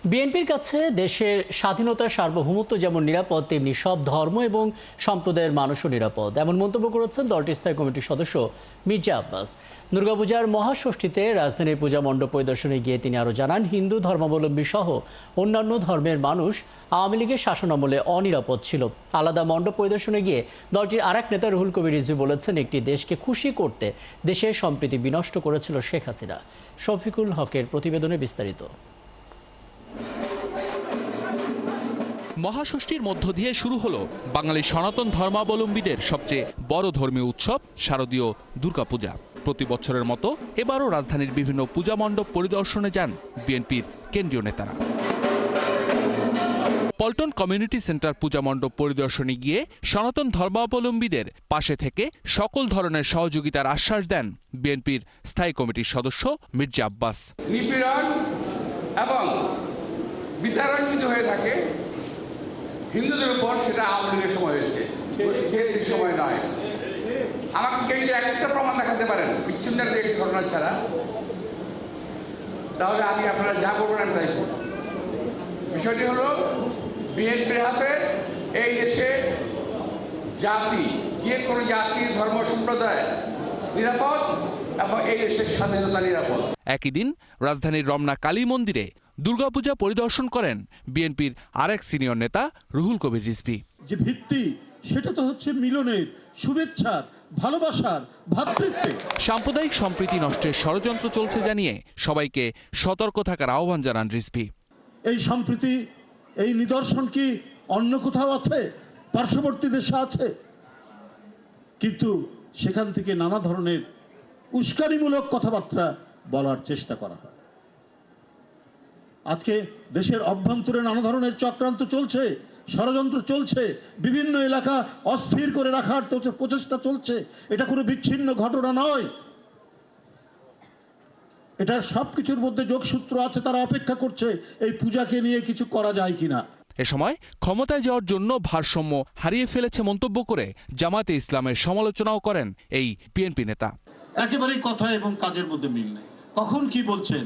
বিএনপির কাছে দেশের স্বাধীনতা সার্বভৌমত্ব যেমন নিরাপদ, তেমনি সব ধর্ম এবং সম্প্রদায়ের মানুষও নিরাপদ, এমন মন্তব্য করেছেন দলটির স্থায়ী কমিটির সদস্য মির্জা আব্বাস। দুর্গাপূজার মহাষষ্ঠীতে রাজধানীর পূজা মণ্ডপ পরিদর্শনে গিয়ে তিনি আরও জানান, হিন্দু ধর্মাবলম্বী সহ অন্যান্য ধর্মের মানুষ আওয়ামী লীগের শাসনামলে অনিরাপদ ছিল। আলাদা মণ্ডপ পরিদর্শনে গিয়ে দলটির আরেক নেতা রুহুল কবির রিজভী বলেছেন, একটি দেশকে খুশি করতে দেশের সম্প্রীতি বিনষ্ট করেছিল শেখ হাসিনা। শফিকুল হকের প্রতিবেদনে বিস্তারিত। মহাষষ্ঠীর মধ্য দিয়ে শুরু হলো বাঙালি সনাতন ধর্মাবলম্বীদের সবচেয়ে বড় ধর্মীয় উৎসব শারদীয় দুর্গাপূজা। প্রতি বছরের মতো এবারও রাজধানীর বিভিন্ন পূজা মণ্ডপ পরিদর্শনে যান বিএনপির কেন্দ্রীয় নেতারা। পল্টন কমিউনিটি সেন্টার পূজা মণ্ডপ পরিদর্শনে গিয়ে সনাতন ধর্মাবলম্বীদের পাশে থেকে সকল ধরনের সহযোগিতার আশ্বাস দেন বিএনপির স্থায়ী কমিটির সদস্য মির্জা আব্বাস। নিপীড়ন এবং বিতাড়ন যদি হয়ে থাকে হিন্দুদের উপর, সেটা আওয়ামী লীগের সময় হয়েছে, সময় নয়। আমাকে কেউ যদি একটা প্রমাণ দেখাতে পারেন বিচ্ছিন্নের একটি ঘটনা ছাড়া, তাহলে আমি আপনারা যা করবেন আমি তাই করব। বিষয়টি হলো বিএনপির হাতে এই দেশে জাতি, যে কোনো জাতি ধর্ম সম্প্রদায় নিরাপদ এবং এই দেশের স্বাধীনতা নিরাপদ। একই দিন রাজধানীর রমনা কালী মন্দিরে দুর্গাপূজা পরিদর্শন করেন বিএনপির আরেক সিনিয়র নেতা রুহুল কবির রিজভী। যে ভিত্তি সেটা তো হচ্ছে মিলনের, শুভেচ্ছার, ভালোবাসার, ভ্রাতৃত্বের। সাম্প্রদায়িক সম্প্রীতি নষ্টের ষড়যন্ত্র চলছে জানিয়ে সবাইকে সতর্ক থাকার আহ্বান জানান রিজভী। এই সম্প্রীতি, এই নিদর্শন কি অন্য কোথাও আছে? পার্শ্ববর্তী দেশে আছে, কিন্তু সেখান থেকে নানা ধরনের উস্কানিমূলক কথাবার্তা বলার চেষ্টা করা হয়। আজকে দেশের অভ্যন্তরে নানা ধরনের চক্রান্ত চলছে, ষড়যন্ত্র চলছে, বিভিন্ন এলাকা অস্থির করে রাখার প্রচেষ্টা চলছে। এটা কোনো বিচ্ছিন্ন ঘটনা নয়, এটার সবকিছুর মধ্যে যোগসূত্র আছে। তারা অপেক্ষা করছে এই পূজাকে নিয়ে কিছু করা যায় কিনা। এ সময় ক্ষমতায় যাওয়ার জন্য ভারসাম্য হারিয়ে ফেলেছে মন্তব্য করে জামায়াতে ইসলামের সমালোচনাও করেন এই বিএনপি নেতা। একেবারেই কথা এবং কাজের মধ্যে মিল নেই। কখন কি বলছেন,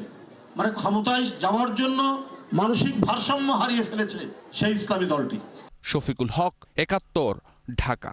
মানে ক্ষমতায় যাওয়ার জন্য মানসিক ভারসাম্য হারিয়ে ফেলেছে সেই ইসলামী দলটি। শফিকুল হক, ৭১, ঢাকা।